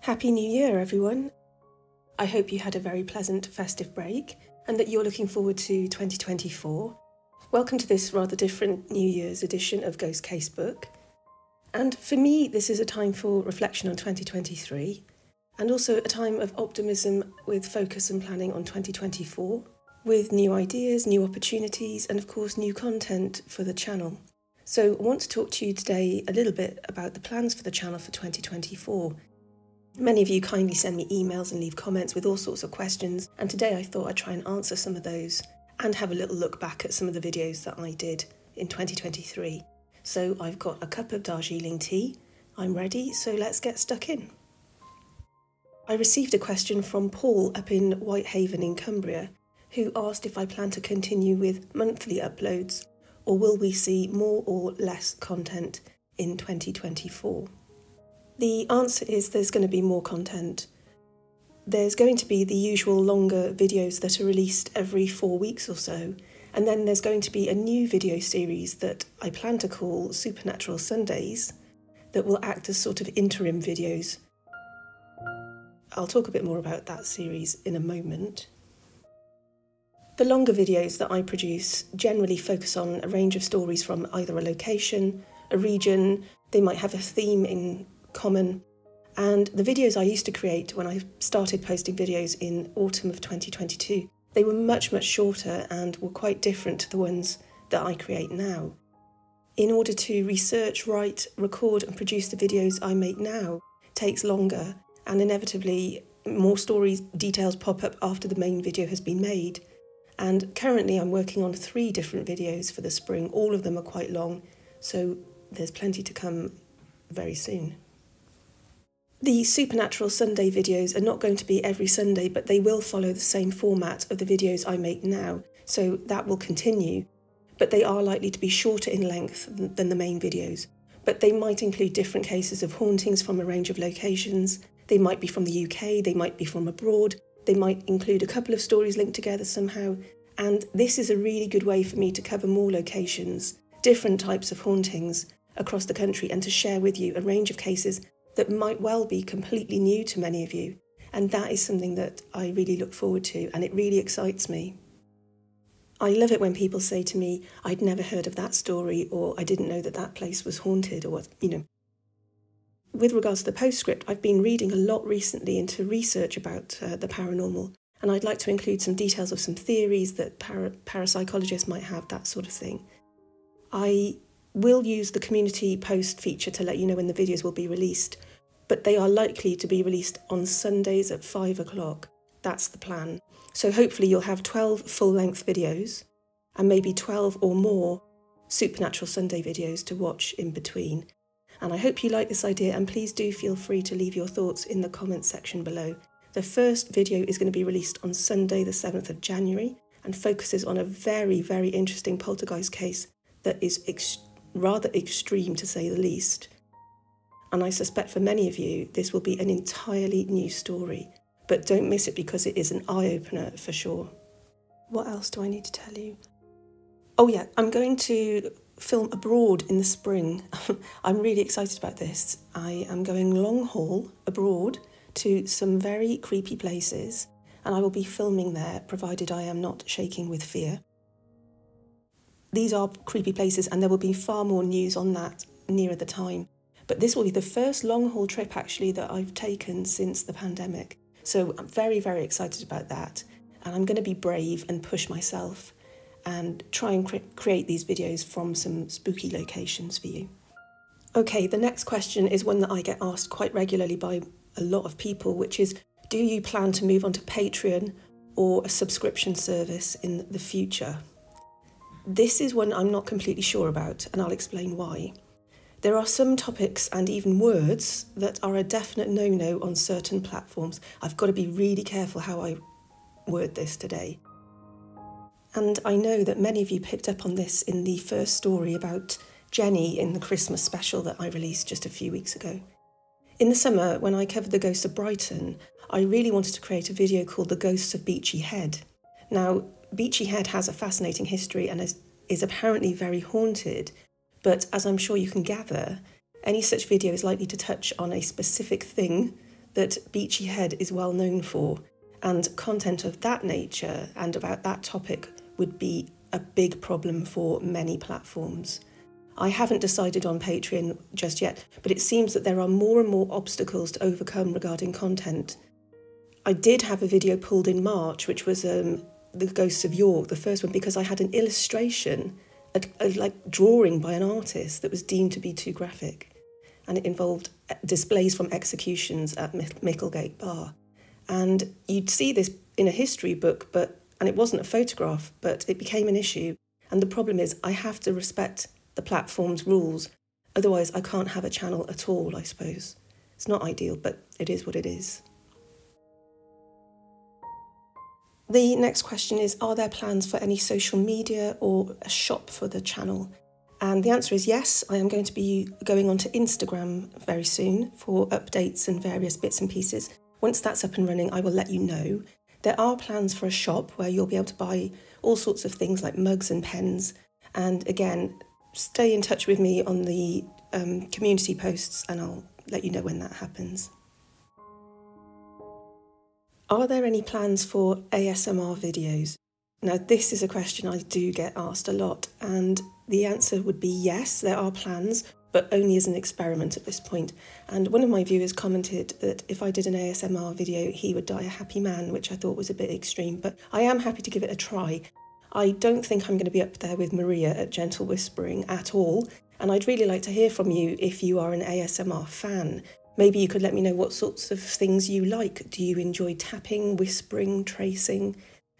Happy New Year, everyone. I hope you had a very pleasant festive break and that you're looking forward to 2024. Welcome to this rather different New Year's edition of Ghost Casebook. And for me, this is a time for reflection on 2023 and also a time of optimism with focus and planning on 2024, with new ideas, new opportunities, and of course new content for the channel. So I want to talk to you today a little bit about the plans for the channel for 2024. Many of you kindly send me emails and leave comments with all sorts of questions, and today I thought I'd try and answer some of those and have a little look back at some of the videos that I did in 2023. So I've got a cup of Darjeeling tea, I'm ready, so let's get stuck in. I received a question from Paul up in Whitehaven in Cumbria, who asked if I plan to continue with monthly uploads, or will we see more or less content in 2024? The answer is there's going to be more content. There's going to be the usual longer videos that are released every 4 weeks or so, and then there's going to be a new video series that I plan to call Supernatural Sundays that will act as sort of interim videos. I'll talk a bit more about that series in a moment. The longer videos that I produce generally focus on a range of stories from either a location, a region, they might have a theme in common, and the videos I used to create when I started posting videos in autumn of 2022, they were much shorter and were quite different to the ones that I create now. In order to research, write, record and produce the videos I make now takes longer, and inevitably more stories, details pop up after the main video has been made. And currently I'm working on 3 different videos for the spring. All of them are quite long, so there's plenty to come very soon. The Supernatural Sunday videos are not going to be every Sunday, but they will follow the same format of the videos I make now, so that will continue. But they are likely to be shorter in length than the main videos. But they might include different cases of hauntings from a range of locations. They might be from the UK, they might be from abroad, they might include a couple of stories linked together somehow. And this is a really good way for me to cover more locations, different types of hauntings across the country, and to share with you a range of cases that might well be completely new to many of you, and that is something that I really look forward to, and it really excites me. I love it when people say to me, I'd never heard of that story, or I didn't know that that place was haunted, or what, With regards to the postscript, I've been reading a lot recently into research about the paranormal, and I'd like to include some details of some theories that parapsychologists might have, that sort of thing. I will use the community post feature to let you know when the videos will be released, but they are likely to be released on Sundays at 5 o'clock. That's the plan. So hopefully you'll have 12 full-length videos and maybe 12 or more Supernatural Sunday videos to watch in between. And I hope you like this idea, and please do feel free to leave your thoughts in the comments section below. The first video is going to be released on Sunday the 7th of January and focuses on a very interesting poltergeist case that is rather extreme, to say the least. And I suspect for many of you this will be an entirely new story, but don't miss it because it is an eye-opener for sure. What else do I need to tell you? Oh yeah, I'm going to film abroad in the spring. I'm really excited about this. I am going long haul abroad to some very creepy places, and I will be filming there, provided I am not shaking with fear. These are creepy places, and there will be far more news on that nearer the time. But this will be the first long-haul trip, actually, that I've taken since the pandemic. So I'm very excited about that. And I'm going to be brave and push myself and try and create these videos from some spooky locations for you. Okay, the next question is one that I get asked quite regularly by a lot of people, which is, do you plan to move on to Patreon or a subscription service in the future? This is one I'm not completely sure about, and I'll explain why. There are some topics and even words that are a definite no-no on certain platforms. I've got to be really careful how I word this today. And I know that many of you picked up on this in the first story about Jenny in the Christmas special that I released just a few weeks ago. In the summer, when I covered the ghosts of Brighton, I really wanted to create a video called The Ghosts of Beachy Head. Now, Beachy Head has a fascinating history and is apparently very haunted, but as I'm sure you can gather, any such video is likely to touch on a specific thing that Beachy Head is well known for, and content of that nature and about that topic would be a big problem for many platforms. I haven't decided on Patreon just yet, but it seems that there are more and more obstacles to overcome regarding content. I did have a video pulled in March, which was the Ghosts of York, the first one, because I had an illustration, a drawing by an artist that was deemed to be too graphic, and it involved displays from executions at Micklegate Bar. And you'd see this in a history book, and it wasn't a photograph, but it became an issue. And the problem is I have to respect the platform's rules, otherwise I can't have a channel at all, I suppose. It's not ideal, but it is what it is. The next question is, are there plans for any social media or a shop for the channel? And the answer is yes. I am going to be going onto Instagram very soon for updates and various bits and pieces. Once that's up and running, I will let you know. There are plans for a shop where you'll be able to buy all sorts of things like mugs and pens. And again, stay in touch with me on the community posts and I'll let you know when that happens. Are there any plans for ASMR videos? Now, this is a question I do get asked a lot, and the answer would be yes, there are plans, but only as an experiment at this point. And one of my viewers commented that if I did an ASMR video, he would die a happy man, which I thought was a bit extreme, but I am happy to give it a try. I don't think I'm going to be up there with Maria at Gentle Whispering at all, and I'd really like to hear from you if you are an ASMR fan. Maybe you could let me know what sorts of things you like. Do you enjoy tapping, whispering, tracing?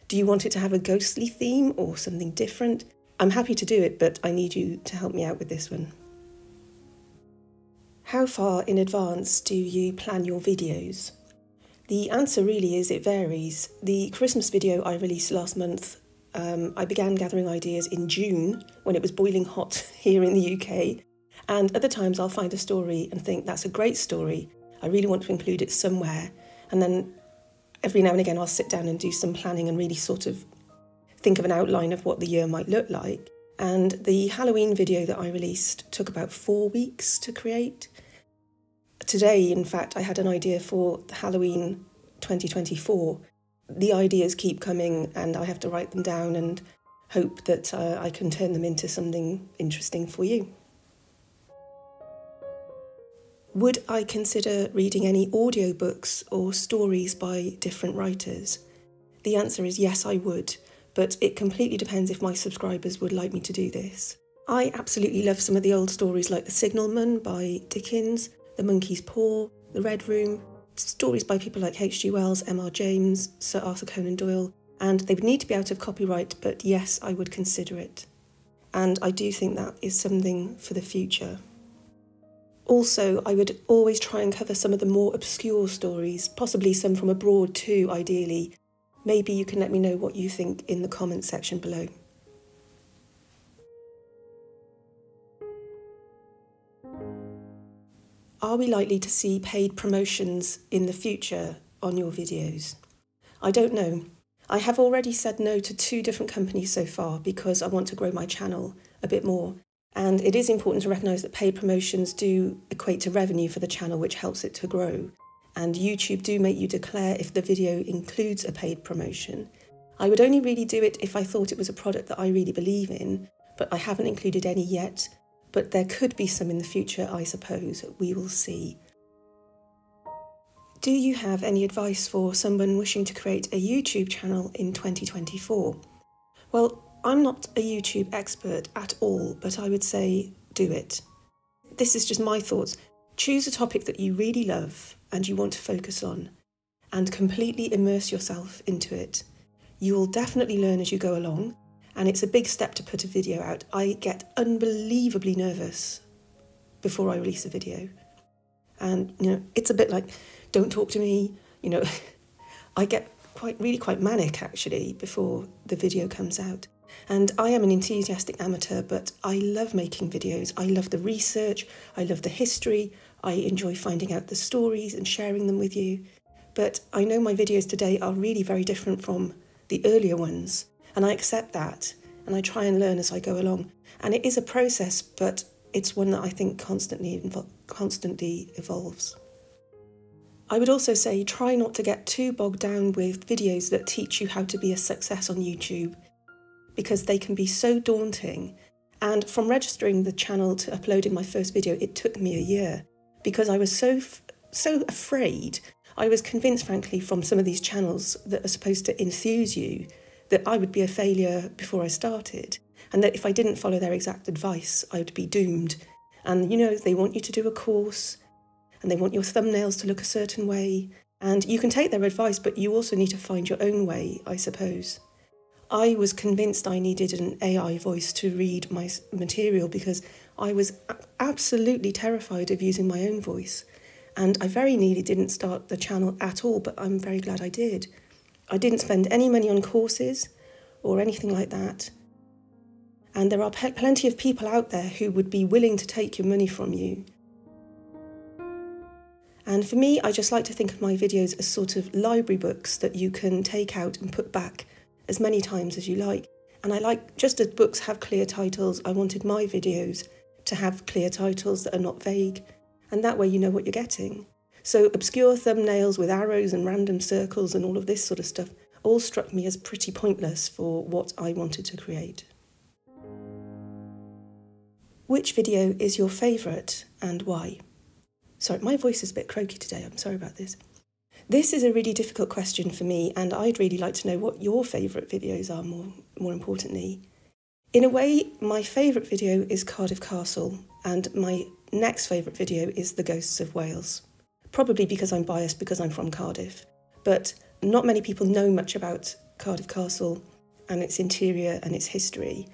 Do you want it to have a ghostly theme or something different? I'm happy to do it, but I need you to help me out with this one. How far in advance do you plan your videos? The answer really is it varies. The Christmas video I released last month, I began gathering ideas in June when it was boiling hot here in the UK. And other times I'll find a story and think that's a great story. I really want to include it somewhere. And then every now and again I'll sit down and do some planning and really sort of think of an outline of what the year might look like. And the Halloween video that I released took about 4 weeks to create. Today, in fact, I had an idea for Halloween 2024. The ideas keep coming and I have to write them down and hope that I can turn them into something interesting for you. Would I consider reading any audiobooks or stories by different writers? The answer is yes, I would, but it completely depends if my subscribers would like me to do this. I absolutely love some of the old stories like The Signalman by Dickens, The Monkey's Paw, The Red Room, stories by people like H.G. Wells, M.R. James, Sir Arthur Conan Doyle, and they would need to be out of copyright, but yes, I would consider it. And I do think that is something for the future. Also, I would always try and cover some of the more obscure stories, possibly some from abroad too, ideally. Maybe you can let me know what you think in the comments section below. Are we likely to see paid promotions in the future on your videos? I don't know. I have already said no to 2 different companies so far because I want to grow my channel a bit more. And it is important to recognise that paid promotions do equate to revenue for the channel, which helps it to grow. And YouTube do make you declare if the video includes a paid promotion. I would only really do it if I thought it was a product that I really believe in, but I haven't included any yet. But there could be some in the future, I suppose. We will see. Do you have any advice for someone wishing to create a YouTube channel in 2024? Well, I'm not a YouTube expert at all, but I would say do it. This is just my thoughts. Choose a topic that you really love and you want to focus on, and completely immerse yourself into it. You will definitely learn as you go along, and it's a big step to put a video out. I get unbelievably nervous before I release a video. And, it's a bit like, don't talk to me, I get really quite manic actually before the video comes out. And I am an enthusiastic amateur, but I love making videos. I love the research, I love the history, I enjoy finding out the stories and sharing them with you. But I know my videos today are really very different from the earlier ones, and I accept that, and I try and learn as I go along. And it is a process, but it's one that I think constantly evolves. I would also say try not to get too bogged down with videos that teach you how to be a success on YouTube, because they can be so daunting. And from registering the channel to uploading my first video, it took me a year because I was so afraid. I was convinced, frankly, from some of these channels that are supposed to enthuse you, that I would be a failure before I started, and that if I didn't follow their exact advice, I would be doomed. And, you know, they want you to do a course, and they want your thumbnails to look a certain way, and you can take their advice, but you also need to find your own way, I suppose. I was convinced I needed an AI voice to read my material because I was absolutely terrified of using my own voice. And I very nearly didn't start the channel at all, but I'm very glad I did. I didn't spend any money on courses or anything like that. And there are plenty of people out there who would be willing to take your money from you. And for me, I just like to think of my videos as sort of library books that you can take out and put back as many times as you like. And I like, just as books have clear titles, I wanted my videos to have clear titles that are not vague. And that way you know what you're getting. So obscure thumbnails with arrows and random circles and all of this sort of stuff all struck me as pretty pointless for what I wanted to create. Which video is your favourite and why? Sorry, my voice is a bit croaky today, I'm sorry about this. This is a really difficult question for me, and I'd really like to know what your favourite videos are, more importantly. In a way, my favourite video is Cardiff Castle, and my next favourite video is The Ghosts of Wales. Probably because I'm biased because I'm from Cardiff, but not many people know much about Cardiff Castle and its interior and its history.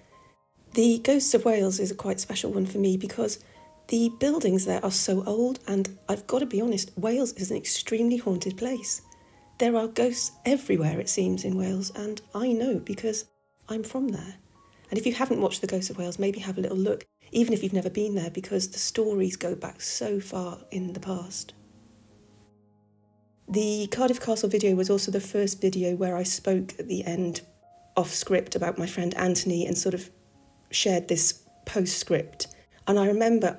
The Ghosts of Wales is a quite special one for me because the buildings there are so old, and I've got to be honest, Wales is an extremely haunted place. There are ghosts everywhere, it seems, in Wales, and I know because I'm from there. And if you haven't watched The Ghosts of Wales, maybe have a little look, even if you've never been there, because the stories go back so far in the past. The Cardiff Castle video was also the first video where I spoke at the end off script about my friend Anthony and sort of shared this postscript. And I remember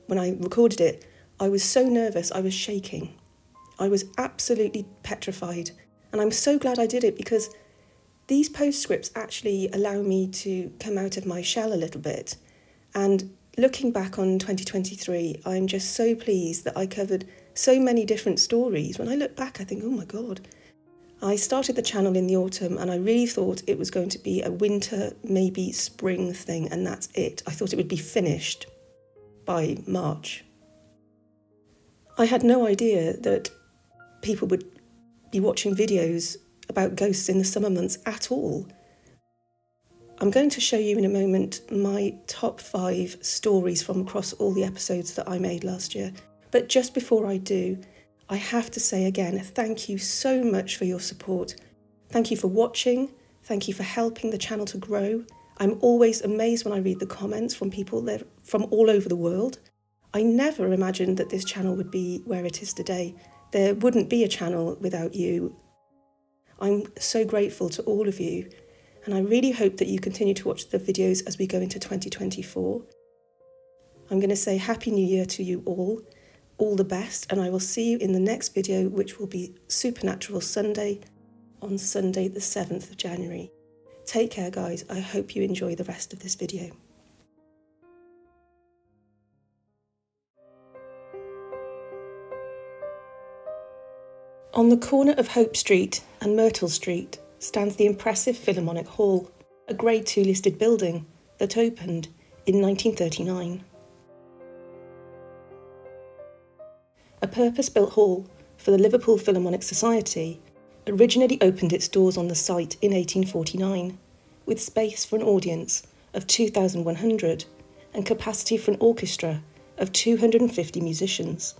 when I recorded it, I was so nervous, I was shaking. I was absolutely petrified. And I'm so glad I did it because these postscripts actually allow me to come out of my shell a little bit. And looking back on 2023, I'm just so pleased that I covered so many different stories. When I look back, I think, oh my God. I started the channel in the autumn and I really thought it was going to be a winter, maybe spring thing, and that's it. I thought it would be finished by March. I had no idea that people would be watching videos about ghosts in the summer months at all. I'm going to show you in a moment my top 5 stories from across all the episodes that I made last year. But just before I do, I have to say again, thank you so much for your support. Thank you for watching. Thank you for helping the channel to grow. I'm always amazed when I read the comments from people that from all over the world. I never imagined that this channel would be where it is today. There wouldn't be a channel without you. I'm so grateful to all of you, and I really hope that you continue to watch the videos as we go into 2024. I'm going to say Happy New Year to you all the best, and I will see you in the next video, which will be Supernatural Sunday on Sunday the 7th of January. Take care, guys. I hope you enjoy the rest of this video. On the corner of Hope Street and Myrtle Street stands the impressive Philharmonic Hall, a Grade II listed building that opened in 1939. A purpose-built hall for the Liverpool Philharmonic Society originally opened its doors on the site in 1849, with space for an audience of 2,100 and capacity for an orchestra of 250 musicians.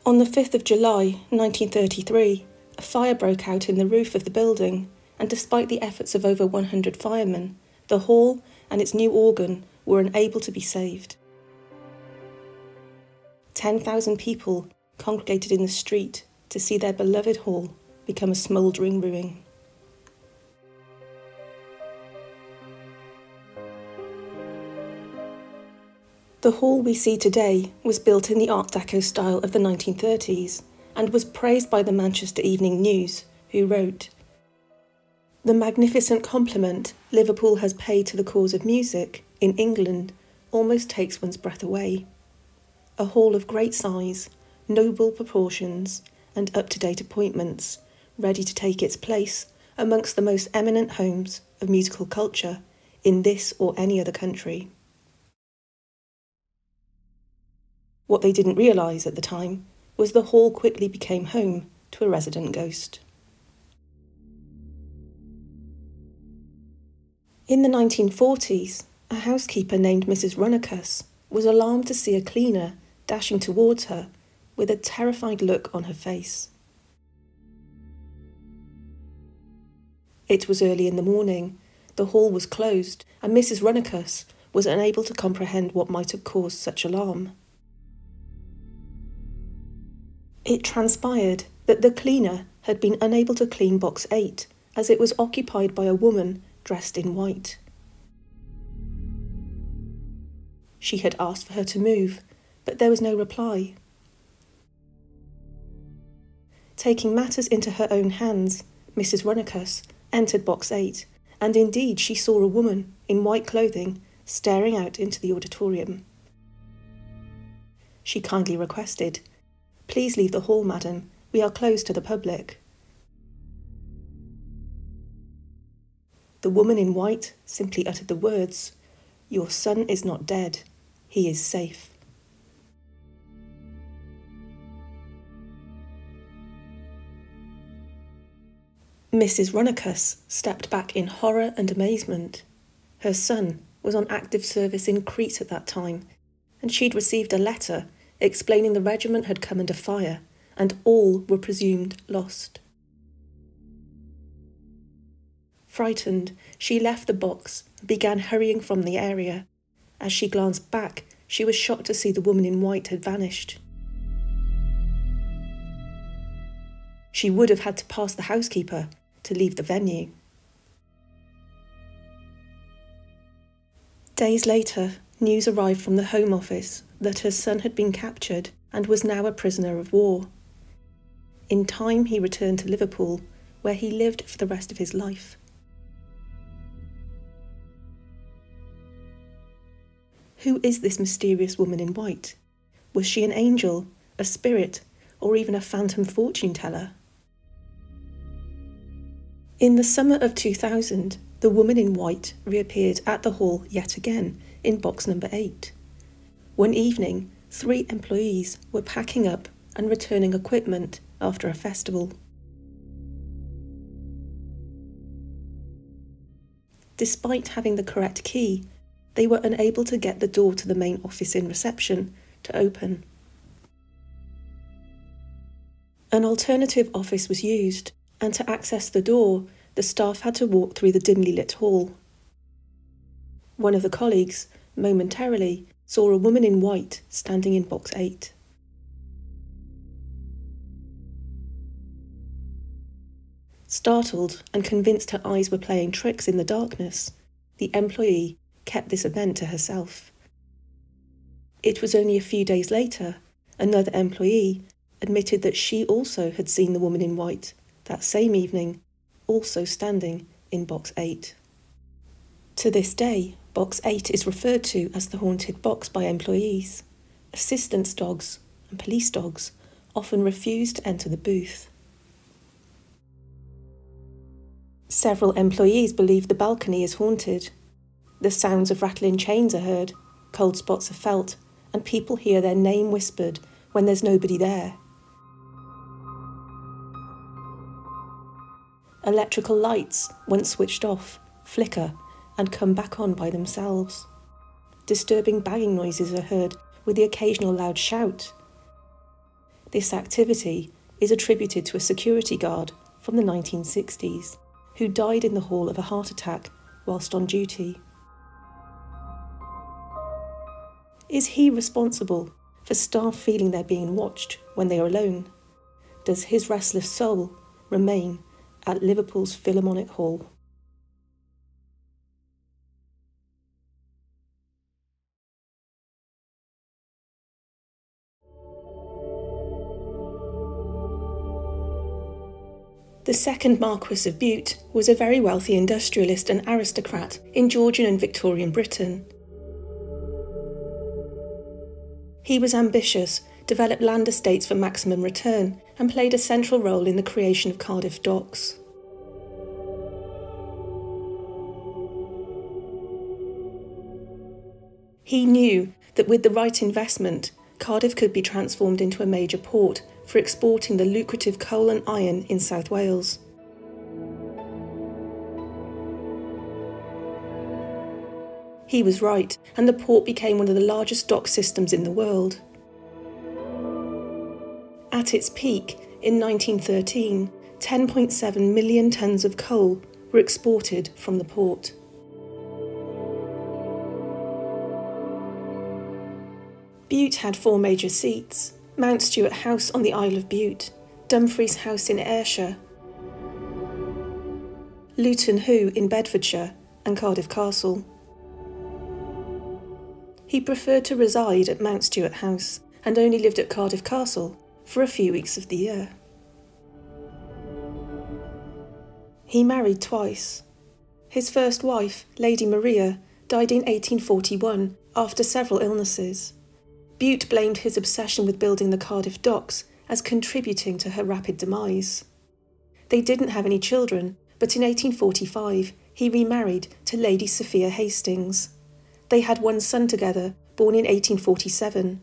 On the 5th of July 1933, a fire broke out in the roof of the building, and despite the efforts of over 100 firemen, the hall and its new organ were unable to be saved. 10,000 people congregated in the street to see their beloved hall become a smouldering ruin. The hall we see today was built in the Art Deco style of the 1930s and was praised by the Manchester Evening News, who wrote, "The magnificent compliment Liverpool has paid to the cause of music in England almost takes one's breath away. A hall of great size, noble proportions, and up-to-date appointments, ready to take its place amongst the most eminent homes of musical culture in this or any other country." What they didn't realise at the time was the hall quickly became home to a resident ghost. In the 1940s, a housekeeper named Mrs. Runnicus was alarmed to see a cleaner dashing towards her with a terrified look on her face. It was early in the morning, the hall was closed, and Mrs. Runnicus was unable to comprehend what might have caused such alarm. It transpired that the cleaner had been unable to clean box 8 as it was occupied by a woman dressed in white. She had asked for her to move, but there was no reply. Taking matters into her own hands, Mrs. Runnicus entered box 8, and indeed she saw a woman in white clothing staring out into the auditorium. She kindly requested, "Please leave the hall, madam. We are closed to the public." The woman in white simply uttered the words, "Your son is not dead. He is safe." Mrs. Runnicus stepped back in horror and amazement. Her son was on active service in Crete at that time, and she'd received a letter explaining the regiment had come under fire and all were presumed lost. Frightened, she left the box and began hurrying from the area. As she glanced back, she was shocked to see the woman in white had vanished. She would have had to pass the housekeeper to leave the venue. Days later, news arrived from the Home Office that her son had been captured and was now a prisoner of war. In time, he returned to Liverpool, where he lived for the rest of his life. Who is this mysterious woman in white? Was she an angel, a spirit, or even a phantom fortune teller? In the summer of 2000, the woman in white reappeared at the hall yet again in box number 8. One evening, 3 employees were packing up and returning equipment after a festival. Despite having the correct key, they were unable to get the door to the main office in reception to open. An alternative office was used, and to access the door, the staff had to walk through the dimly lit hall. One of the colleagues, momentarily, saw a woman in white standing in box 8. Startled and convinced her eyes were playing tricks in the darkness, the employee kept this event to herself. It was only a few days later, another employee admitted that she also had seen the woman in white that same evening, also standing in box 8. To this day, box 8 is referred to as the haunted box by employees. Assistance dogs and police dogs often refuse to enter the booth. Several employees believe the balcony is haunted. The sounds of rattling chains are heard, cold spots are felt, and people hear their name whispered when there's nobody there. Electrical lights, once switched off, flicker and come back on by themselves. Disturbing banging noises are heard with the occasional loud shout. This activity is attributed to a security guard from the 1960s who died in the hall of a heart attack whilst on duty. Is he responsible for staff feeling they're being watched when they are alone? Does his restless soul remain at Liverpool's Philharmonic Hall? second Marquess of Bute was a very wealthy industrialist and aristocrat in Georgian and Victorian Britain. He was ambitious, developed land estates for maximum return, and played a central role in the creation of Cardiff docks. He knew that with the right investment, Cardiff could be transformed into a major port for exporting the lucrative coal and iron in South Wales. He was right, and the port became one of the largest dock systems in the world. At its peak, in 1913, 10.7 million tonnes of coal were exported from the port. Bute had 4 major seats: Mount Stuart House on the Isle of Bute, Dumfries House in Ayrshire, Luton Hoo in Bedfordshire, and Cardiff Castle. He preferred to reside at Mount Stuart House and only lived at Cardiff Castle for a few weeks of the year. He married twice. His first wife, Lady Maria, died in 1841 after several illnesses. Bute blamed his obsession with building the Cardiff docks as contributing to her rapid demise. They didn't have any children, but in 1845 he remarried to Lady Sophia Hastings. They had 1 son together, born in 1847.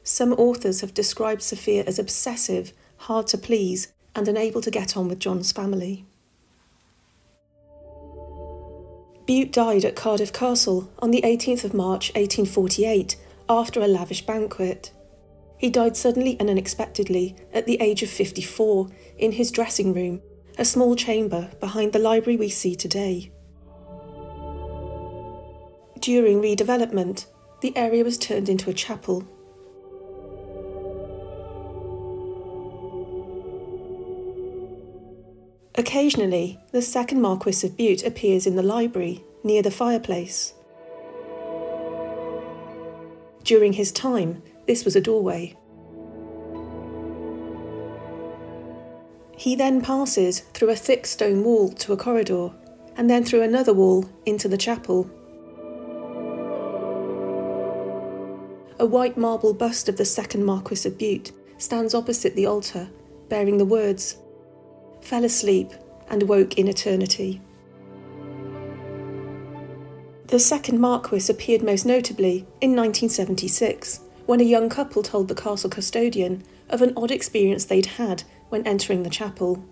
Some authors have described Sophia as obsessive, hard to please, and unable to get on with John's family. Bute died at Cardiff Castle on the 18th of March 1848 after a lavish banquet. He died suddenly and unexpectedly at the age of 54 in his dressing room, a small chamber behind the library we see today. During redevelopment, the area was turned into a chapel. Occasionally, the second Marquess of Bute appears in the library, near the fireplace. During his time, this was a doorway. He then passes through a thick stone wall to a corridor, and then through another wall into the chapel. A white marble bust of the second Marquess of Bute stands opposite the altar, bearing the words, "Fell asleep and woke in eternity." The second Marquess appeared most notably in 1976, when a young couple told the castle custodian of an odd experience they'd had when entering the chapel.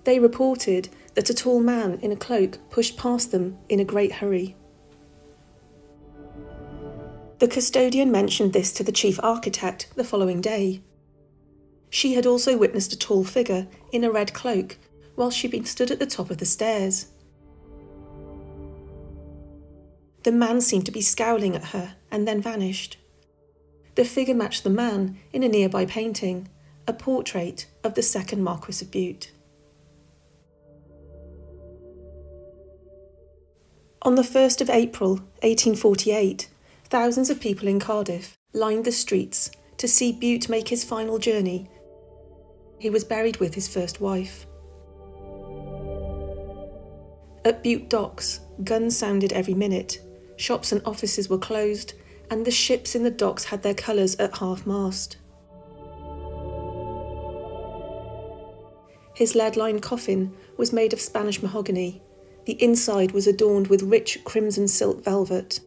They reported that a tall man in a cloak pushed past them in a great hurry. The custodian mentioned this to the chief architect the following day. She had also witnessed a tall figure in a red cloak while she'd been stood at the top of the stairs. The man seemed to be scowling at her and then vanished. The figure matched the man in a nearby painting, a portrait of the second Marquess of Bute. On the 1st of April 1848, thousands of people in Cardiff lined the streets to see Bute make his final journey. He was buried with his first wife. At Bute docks, guns sounded every minute, shops and offices were closed, and the ships in the docks had their colours at half-mast. His lead-lined coffin was made of Spanish mahogany. The inside was adorned with rich crimson silk velvet.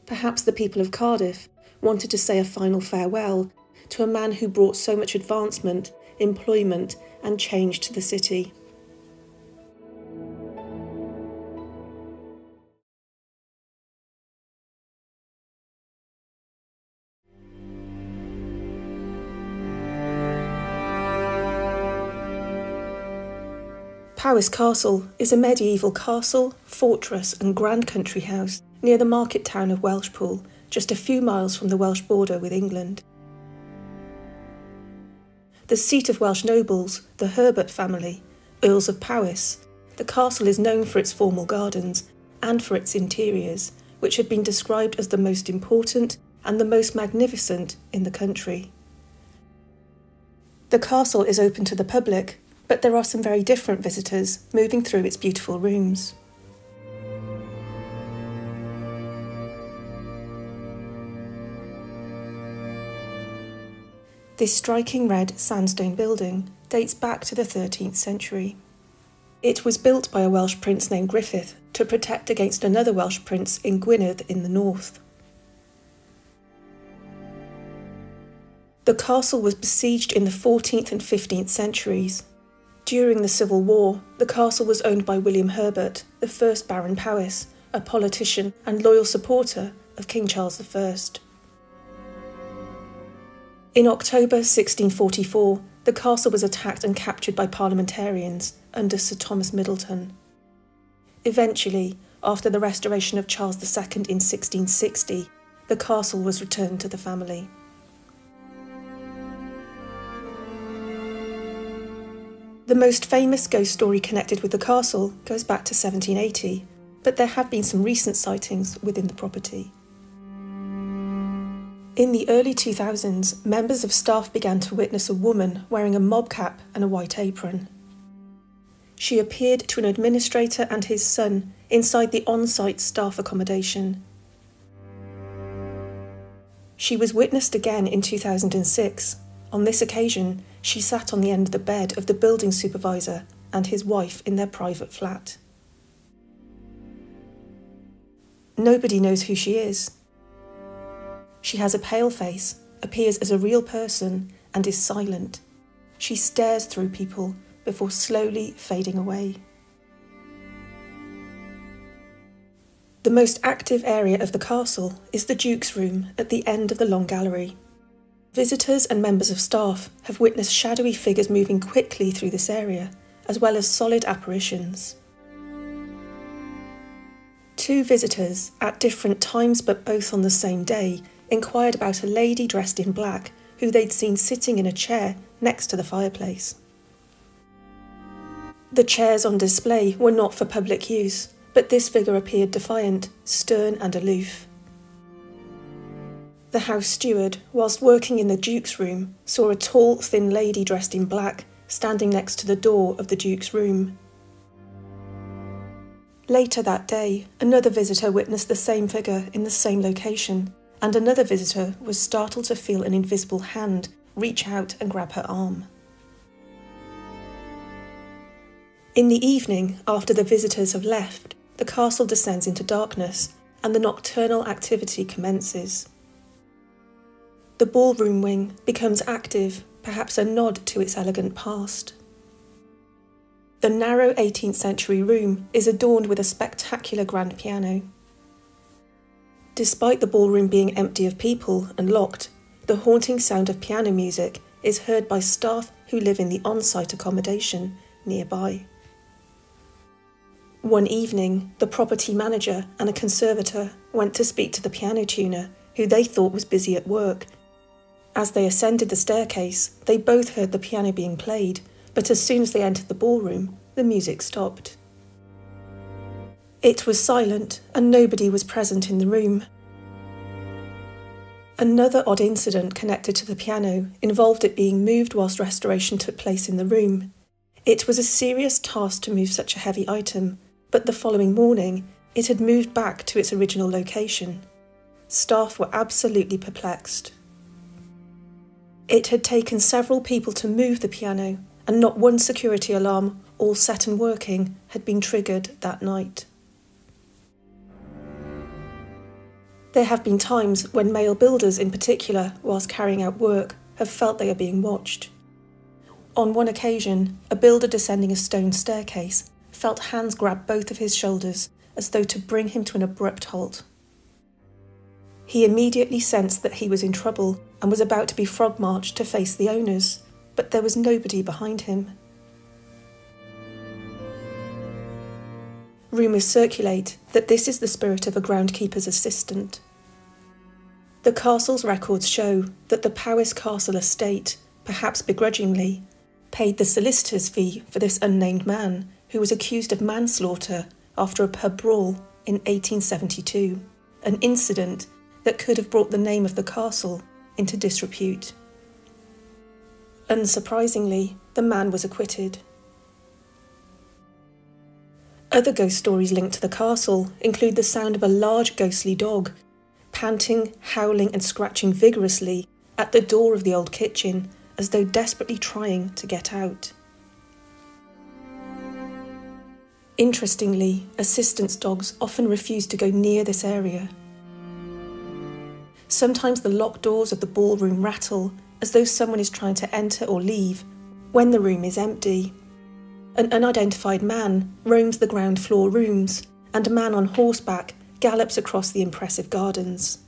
Perhaps the people of Cardiff wanted to say a final farewell to a man who brought so much advancement, employment, and change to the city. Powys Castle is a medieval castle, fortress and grand country house near the market town of Welshpool, just a few miles from the Welsh border with England. The seat of Welsh nobles, the Herbert family, Earls of Powys, the castle is known for its formal gardens and for its interiors, which have been described as the most important, and the most magnificent in the country. The castle is open to the public, but there are some very different visitors moving through its beautiful rooms. This striking red sandstone building dates back to the 13th century. It was built by a Welsh prince named Griffith to protect against another Welsh prince in Gwynedd in the north. The castle was besieged in the 14th and 15th centuries. During the Civil War, the castle was owned by William Herbert, the first Baron Powys, a politician and loyal supporter of King Charles I. In October 1644, the castle was attacked and captured by parliamentarians under Sir Thomas Middleton. Eventually, after the restoration of Charles II in 1660, the castle was returned to the family. The most famous ghost story connected with the castle goes back to 1780, but there have been some recent sightings within the property. In the early 2000s, members of staff began to witness a woman wearing a mob cap and a white apron. She appeared to an administrator and his son inside the on-site staff accommodation. She was witnessed again in 2006. On this occasion, she sat on the end of the bed of the building supervisor and his wife in their private flat. Nobody knows who she is. She has a pale face, appears as a real person, and is silent. She stares through people before slowly fading away. The most active area of the castle is the Duke's Room at the end of the long gallery. Visitors and members of staff have witnessed shadowy figures moving quickly through this area, as well as solid apparitions. Two visitors, at different times but both on the same day, inquired about a lady dressed in black who they'd seen sitting in a chair next to the fireplace. The chairs on display were not for public use, but this figure appeared defiant, stern and aloof. The house steward, whilst working in the Duke's Room, saw a tall, thin lady dressed in black standing next to the door of the Duke's Room. Later that day, another visitor witnessed the same figure in the same location, and another visitor was startled to feel an invisible hand reach out and grab her arm. In the evening, after the visitors have left, the castle descends into darkness and the nocturnal activity commences. The ballroom wing becomes active, perhaps a nod to its elegant past. The narrow 18th century room is adorned with a spectacular grand piano. Despite the ballroom being empty of people and locked, the haunting sound of piano music is heard by staff who live in the on-site accommodation nearby. One evening, the property manager and a conservator went to speak to the piano tuner, who they thought was busy at work. As they ascended the staircase, they both heard the piano being played, but as soon as they entered the ballroom, the music stopped. It was silent, and nobody was present in the room. Another odd incident connected to the piano involved it being moved whilst restoration took place in the room. It was a serious task to move such a heavy item, but the following morning, it had moved back to its original location. Staff were absolutely perplexed. It had taken several people to move the piano, and not one security alarm, all set and working, had been triggered that night. There have been times when male builders in particular, whilst carrying out work, have felt they are being watched. On one occasion, a builder descending a stone staircase felt hands grab both of his shoulders as though to bring him to an abrupt halt. He immediately sensed that he was in trouble and was about to be frog-marched to face the owners, but there was nobody behind him. Rumours circulate that this is the spirit of a groundkeeper's assistant. The castle's records show that the Powys Castle estate, perhaps begrudgingly, paid the solicitor's fee for this unnamed man who was accused of manslaughter after a pub brawl in 1872, an incident that could have brought the name of the castle into disrepute. Unsurprisingly, the man was acquitted. Other ghost stories linked to the castle include the sound of a large ghostly dog, panting, howling and scratching vigorously at the door of the old kitchen as though desperately trying to get out. Interestingly, assistance dogs often refuse to go near this area. Sometimes the locked doors of the ballroom rattle as though someone is trying to enter or leave when the room is empty. An unidentified man roams the ground floor rooms, and a man on horseback gallops across the impressive gardens.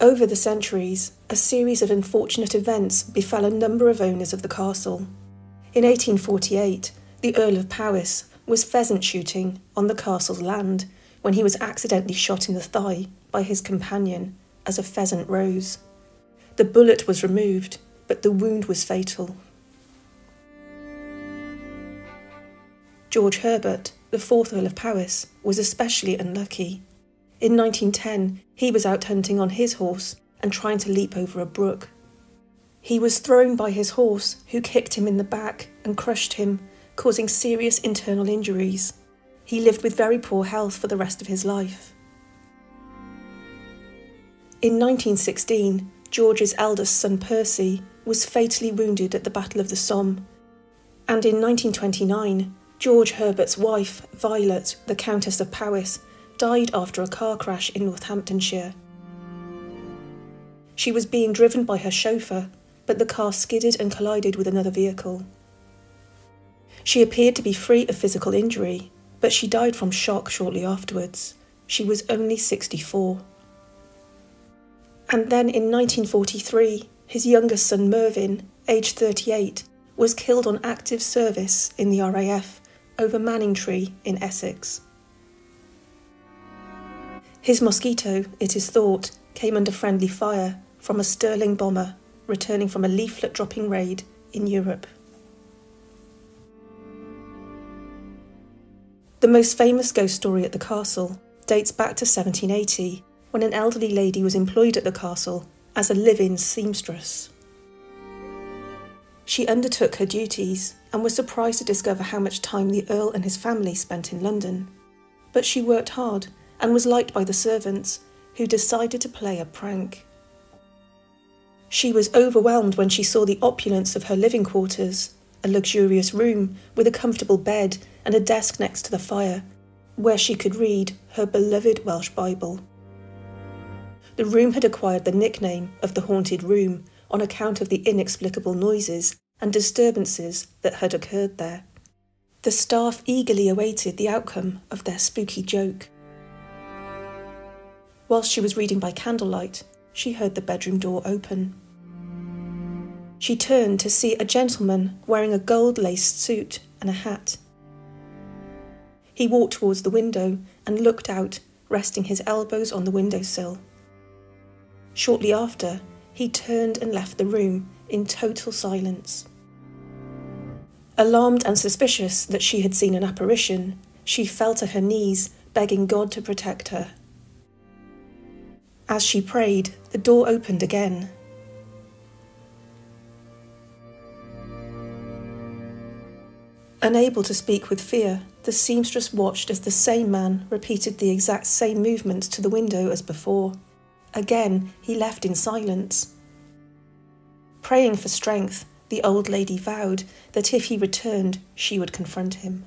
Over the centuries, a series of unfortunate events befell a number of owners of the castle. In 1848, the Earl of Powys was pheasant shooting on the castle's land when he was accidentally shot in the thigh by his companion as a pheasant rose. The bullet was removed, but the wound was fatal. George Herbert, the fourth Earl of Powys, was especially unlucky. In 1910, he was out hunting on his horse and trying to leap over a brook. He was thrown by his horse, who kicked him in the back and crushed him, causing serious internal injuries. He lived with very poor health for the rest of his life. In 1916, George's eldest son Percy was fatally wounded at the Battle of the Somme, and in 1929, George Herbert's wife, Violet, the Countess of Powys, died after a car crash in Northamptonshire. She was being driven by her chauffeur, but the car skidded and collided with another vehicle. She appeared to be free of physical injury, but she died from shock shortly afterwards. She was only 64. And then in 1943, his youngest son Mervyn, aged 38, was killed on active service in the RAF over Manningtree in Essex. His mosquito, it is thought, came under friendly fire from a Sterling bomber returning from a leaflet-dropping raid in Europe. The most famous ghost story at the castle dates back to 1780, when an elderly lady was employed at the castle as a live-in seamstress. She undertook her duties and was surprised to discover how much time the Earl and his family spent in London. But she worked hard and was liked by the servants, who decided to play a prank. She was overwhelmed when she saw the opulence of her living quarters, a luxurious room with a comfortable bed and a desk next to the fire, where she could read her beloved Welsh Bible. The room had acquired the nickname of the haunted room on account of the inexplicable noises and disturbances that had occurred there. The staff eagerly awaited the outcome of their spooky joke. Whilst she was reading by candlelight, she heard the bedroom door open. She turned to see a gentleman wearing a gold-laced suit and a hat. He walked towards the window and looked out, resting his elbows on the windowsill. Shortly after, he turned and left the room in total silence. Alarmed and suspicious that she had seen an apparition, she fell to her knees, begging God to protect her. As she prayed, the door opened again. Unable to speak with fear, the seamstress watched as the same man repeated the exact same movements to the window as before. Again, he left in silence. Praying for strength, the old lady vowed that if he returned, she would confront him.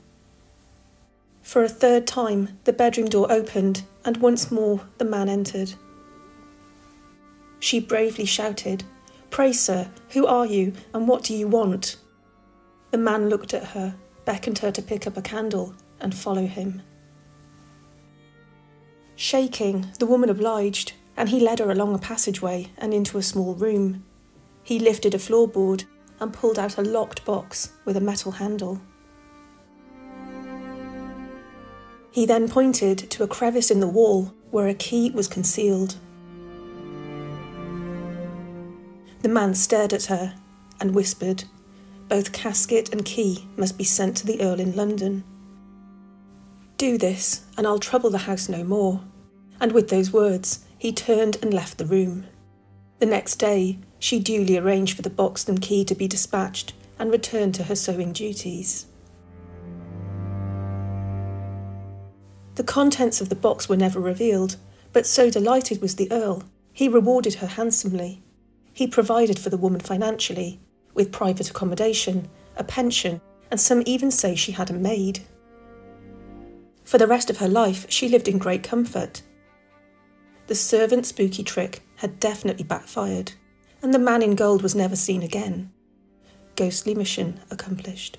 For a third time, the bedroom door opened, and once more the man entered. She bravely shouted, "Pray, sir, who are you, and what do you want?" The man looked at her, beckoned her to pick up a candle and follow him. Shaking, the woman obliged, and he led her along a passageway and into a small room. He lifted a floorboard and pulled out a locked box with a metal handle. He then pointed to a crevice in the wall where a key was concealed. The man stared at her and whispered, "Both casket and key must be sent to the Earl in London." "Do this, and I'll trouble the house no more." And with those words, he turned and left the room. The next day, she duly arranged for the box and key to be dispatched and returned to her sewing duties. The contents of the box were never revealed, but so delighted was the Earl, he rewarded her handsomely. He provided for the woman financially, with private accommodation, a pension, and some even say she had a maid. For the rest of her life, she lived in great comfort. The servant spooky trick had definitely backfired, and the man in gold was never seen again. Ghostly mission accomplished.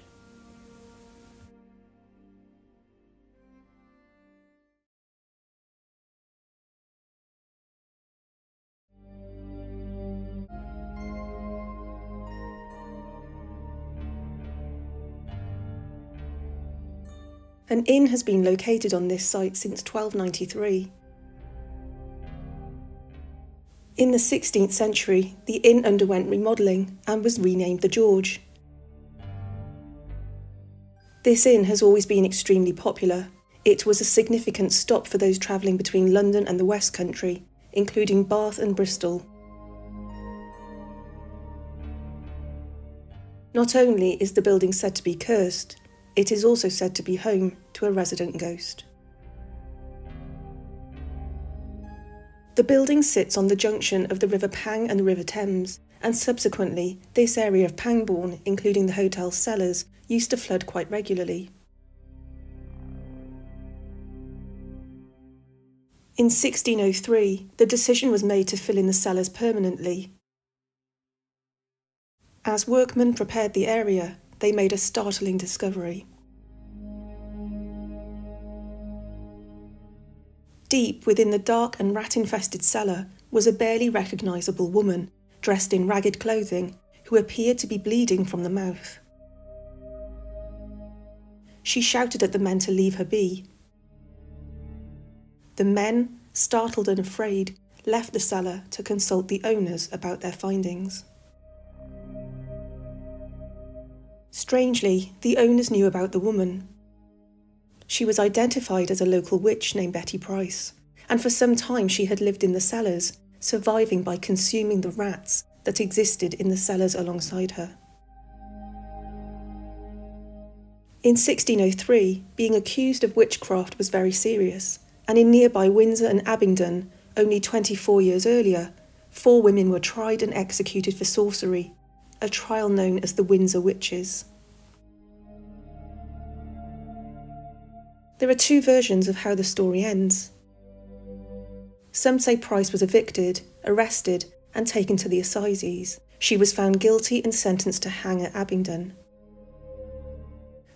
An inn has been located on this site since 1293. In the 16th century, the inn underwent remodelling and was renamed the George. This inn has always been extremely popular. It was a significant stop for those travelling between London and the West Country, including Bath and Bristol. Not only is the building said to be cursed, it is also said to be home to a resident ghost. The building sits on the junction of the River Pang and the River Thames, and subsequently this area of Pangbourne, including the hotel's cellars, used to flood quite regularly. In 1603, the decision was made to fill in the cellars permanently. As workmen prepared the area, they made a startling discovery. Deep within the dark and rat-infested cellar was a barely recognisable woman, dressed in ragged clothing, who appeared to be bleeding from the mouth. She shouted at the men to leave her be. The men, startled and afraid, left the cellar to consult the owners about their findings. Strangely, the owners knew about the woman. She was identified as a local witch named Betty Price, and for some time she had lived in the cellars, surviving by consuming the rats that existed in the cellars alongside her. In 1603, being accused of witchcraft was very serious, and in nearby Windsor and Abingdon, only 24 years earlier, 4 women were tried and executed for sorcery, a trial known as the Windsor Witches. There are 2 versions of how the story ends. Some say Price was evicted, arrested, and taken to the assizes. She was found guilty and sentenced to hang at Abingdon.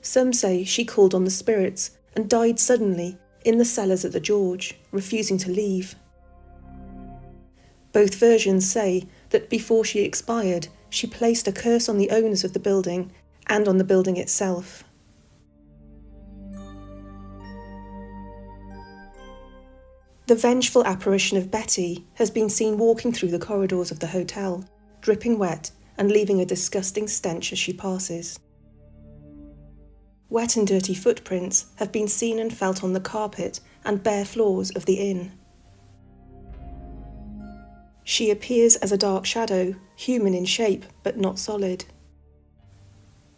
Some say she called on the spirits and died suddenly in the cellars at the George, refusing to leave. Both versions say that before she expired, she placed a curse on the owners of the building and on the building itself. The vengeful apparition of Betty has been seen walking through the corridors of the hotel, dripping wet and leaving a disgusting stench as she passes. Wet and dirty footprints have been seen and felt on the carpet and bare floors of the inn. She appears as a dark shadow, human in shape but not solid.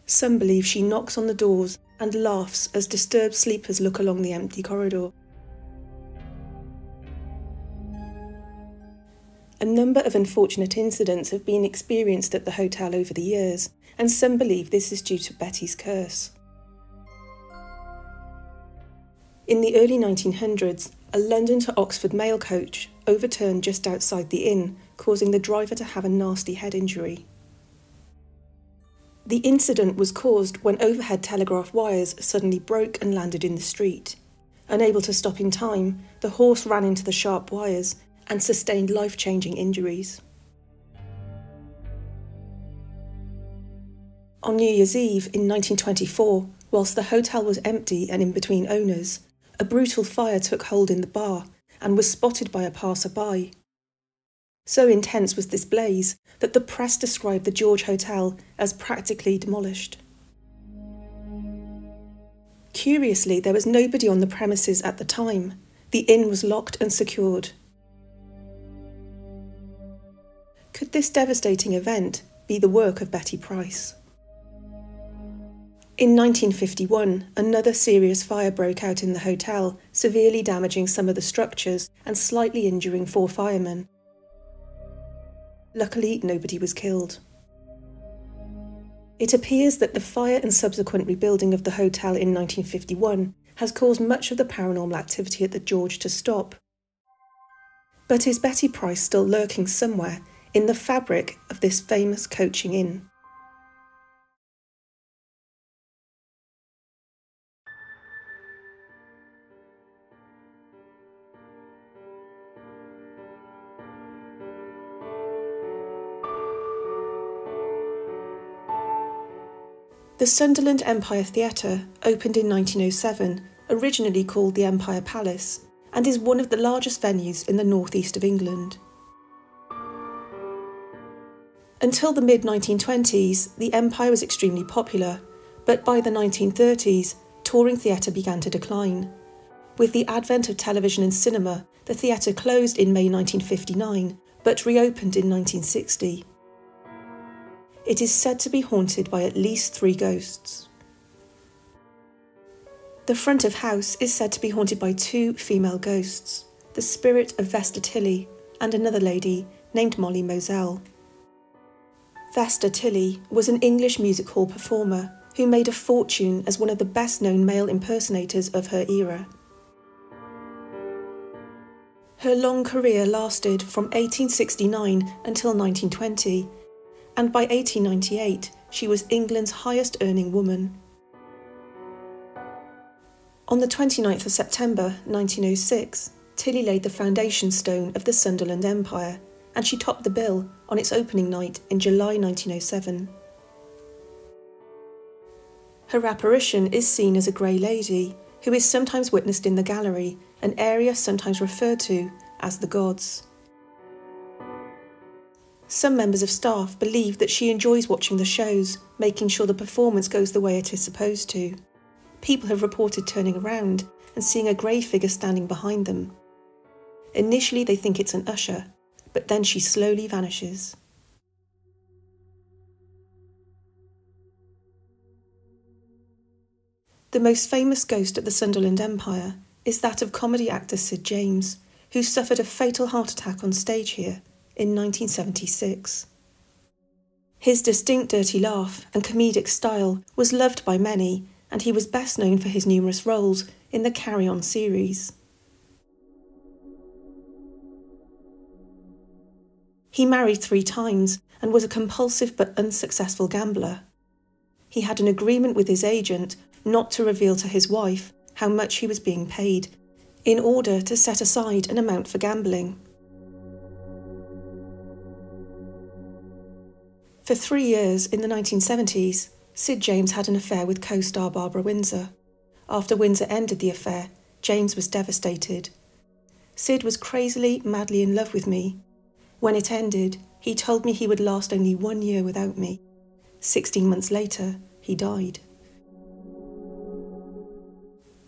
Some believe she knocks on the doors and laughs as disturbed sleepers look along the empty corridor. A number of unfortunate incidents have been experienced at the hotel over the years, and some believe this is due to Betty's curse. In the early 1900s, a London to Oxford mail coach overturned just outside the inn, causing the driver to have a nasty head injury. The incident was caused when overhead telegraph wires suddenly broke and landed in the street. Unable to stop in time, the horse ran into the sharp wires and sustained life-changing injuries. On New Year's Eve in 1924, whilst the hotel was empty and in between owners, a brutal fire took hold in the bar and was spotted by a passer-by. So intense was this blaze that the press described the George Hotel as practically demolished. Curiously, there was nobody on the premises at the time. The inn was locked and secured. Could this devastating event be the work of Betty Price? In 1951, another serious fire broke out in the hotel, severely damaging some of the structures and slightly injuring 4 firemen. Luckily, nobody was killed. It appears that the fire and subsequent rebuilding of the hotel in 1951 has caused much of the paranormal activity at the George to stop. But is Betty Price still lurking somewhere in the fabric of this famous coaching inn? The Sunderland Empire Theatre opened in 1907, originally called the Empire Palace, and is one of the largest venues in the northeast of England. Until the mid-1920s, the Empire was extremely popular, but by the 1930s, touring theatre began to decline. With the advent of television and cinema, the theatre closed in May 1959, but reopened in 1960. It is said to be haunted by at least 3 ghosts. The front of house is said to be haunted by 2 female ghosts, the spirit of Vesta Tilley and another lady named Molly Moselle. Vesta Tilley was an English music hall performer who made a fortune as one of the best-known male impersonators of her era. Her long career lasted from 1869 until 1920, and by 1898 she was England's highest-earning woman. On the 29th of September 1906, Tilley laid the foundation stone of the Sunderland Empire, and she topped the bill on its opening night in July 1907. Her apparition is seen as a grey lady, who is sometimes witnessed in the gallery, an area sometimes referred to as the gods. Some members of staff believe that she enjoys watching the shows, making sure the performance goes the way it is supposed to. People have reported turning around and seeing a grey figure standing behind them. Initially they think it's an usher, but then she slowly vanishes. The most famous ghost at the Sunderland Empire is that of comedy actor Sid James, who suffered a fatal heart attack on stage here in 1976. His distinct dirty laugh and comedic style was loved by many, and he was best known for his numerous roles in the Carry On series. He married 3 times and was a compulsive but unsuccessful gambler. He had an agreement with his agent not to reveal to his wife how much he was being paid, in order to set aside an amount for gambling. For 3 years in the 1970s, Sid James had an affair with co-star Barbara Windsor. After Windsor ended the affair, James was devastated. Sid was crazily, madly in love with me. When it ended, he told me he would last only 1 year without me. 16 months later, he died.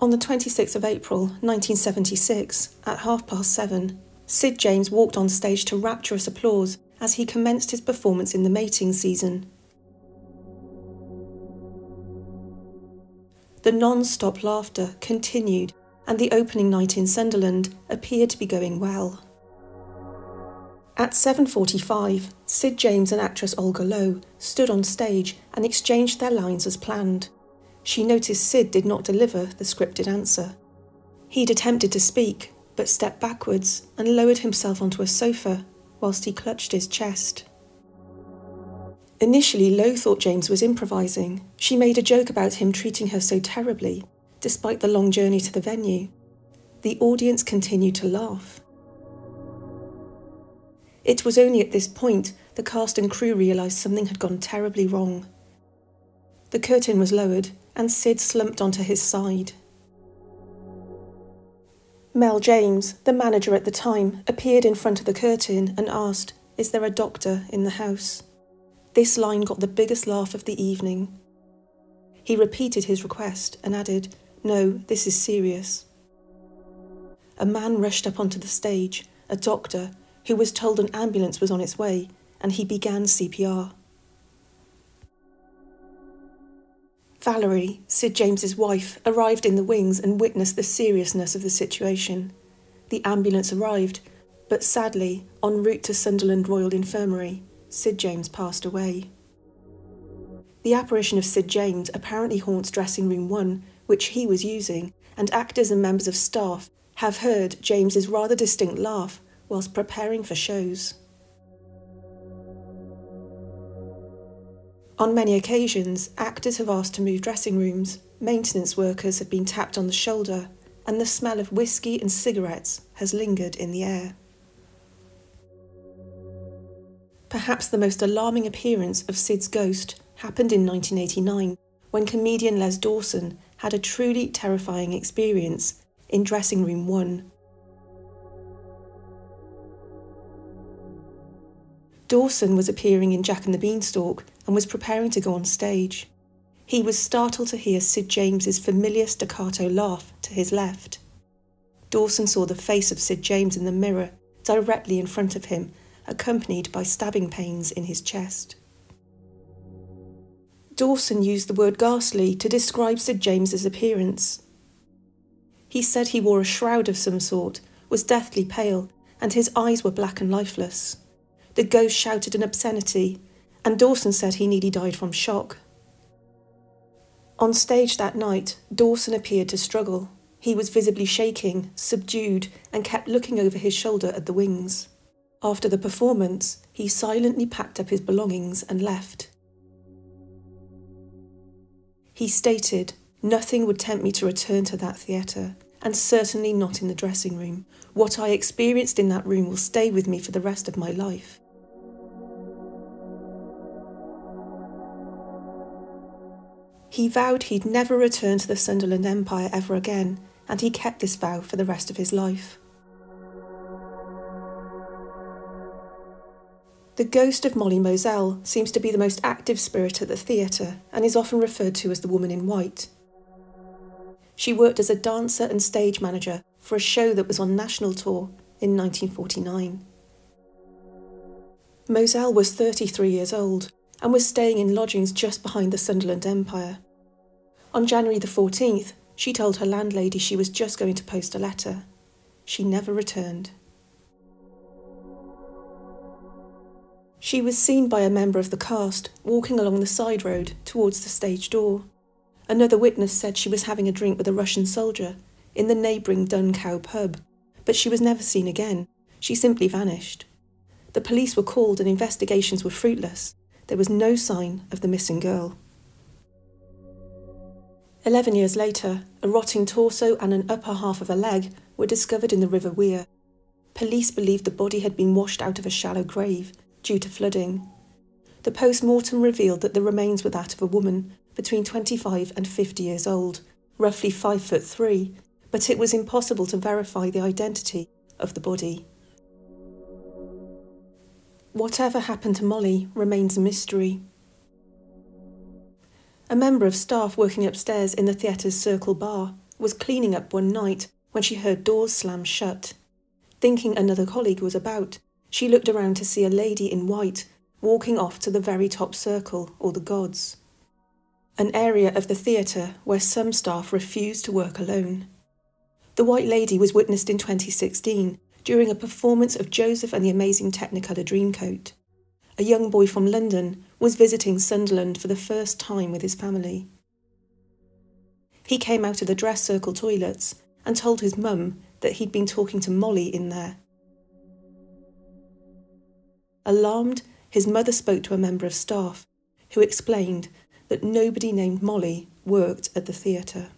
On the 26th of April 1976, at 7:30, Sid James walked on stage to rapturous applause as he commenced his performance in the mating season. The non-stop laughter continued, and the opening night in Sunderland appeared to be going well. At 7:45, Sid James and actress Olga Lowe stood on stage and exchanged their lines as planned. She noticed Sid did not deliver the scripted answer. He'd attempted to speak, but stepped backwards and lowered himself onto a sofa whilst he clutched his chest. Initially, Lowe thought James was improvising. She made a joke about him treating her so terribly, despite the long journey to the venue. The audience continued to laugh. It was only at this point the cast and crew realised something had gone terribly wrong. The curtain was lowered and Sid slumped onto his side. Mel James, the manager at the time, appeared in front of the curtain and asked, "Is there a doctor in the house?" This line got the biggest laugh of the evening. He repeated his request and added, No, this is serious. A man rushed up onto the stage, a doctor, who was told an ambulance was on its way, and he began CPR. Valerie, Sid James's wife, arrived in the wings and witnessed the seriousness of the situation. The ambulance arrived, but sadly, en route to Sunderland Royal Infirmary, Sid James passed away. The apparition of Sid James apparently haunts dressing room 1, which he was using, and actors and members of staff have heard James's rather distinct laugh whilst preparing for shows. On many occasions, actors have asked to move dressing rooms, maintenance workers have been tapped on the shoulder, and the smell of whiskey and cigarettes has lingered in the air. Perhaps the most alarming appearance of Sid's ghost happened in 1989, when comedian Les Dawson had a truly terrifying experience in dressing room 1. Dawson was appearing in Jack and the Beanstalk and was preparing to go on stage. He was startled to hear Sid James's familiar staccato laugh to his left. Dawson saw the face of Sid James in the mirror directly in front of him, accompanied by stabbing pains in his chest. Dawson used the word ghastly to describe Sid James's appearance. He said he wore a shroud of some sort, was deathly pale, and his eyes were black and lifeless. The ghost shouted an obscenity, and Dawson said he nearly died from shock. On stage that night, Dawson appeared to struggle. He was visibly shaking, subdued, and kept looking over his shoulder at the wings. After the performance, he silently packed up his belongings and left. He stated, "Nothing would tempt me to return to that theatre, and certainly not in the dressing room. What I experienced in that room will stay with me for the rest of my life." He vowed he'd never return to the Sunderland Empire ever again, and he kept this vow for the rest of his life. The ghost of Molly Moselle seems to be the most active spirit at the theatre and is often referred to as the Woman in White. She worked as a dancer and stage manager for a show that was on national tour in 1949. Moselle was 33 years old and was staying in lodgings just behind the Sunderland Empire. On January the 14th, she told her landlady she was just going to post a letter. She never returned. She was seen by a member of the cast walking along the side road towards the stage door. Another witness said she was having a drink with a Russian soldier in the neighbouring Dun Cow pub, but she was never seen again. She simply vanished. The police were called and investigations were fruitless. There was no sign of the missing girl. 11 years later, a rotting torso and an upper half of a leg were discovered in the River Wear. Police believed the body had been washed out of a shallow grave due to flooding. The post-mortem revealed that the remains were that of a woman between 25 and 50 years old, roughly 5'3", but it was impossible to verify the identity of the body. Whatever happened to Molly remains a mystery. A member of staff working upstairs in the theatre's Circle Bar was cleaning up one night when she heard doors slam shut. Thinking another colleague was about, she looked around to see a lady in white walking off to the very top circle, or the gods, an area of the theatre where some staff refused to work alone. The White Lady was witnessed in 2016 during a performance of Joseph and the Amazing Technicolor Dreamcoat. A young boy from London was visiting Sunderland for the first time with his family. He came out of the dress circle toilets and told his mum that he'd been talking to Molly in there. Alarmed, his mother spoke to a member of staff, who explained that nobody named Molly worked at the theatre.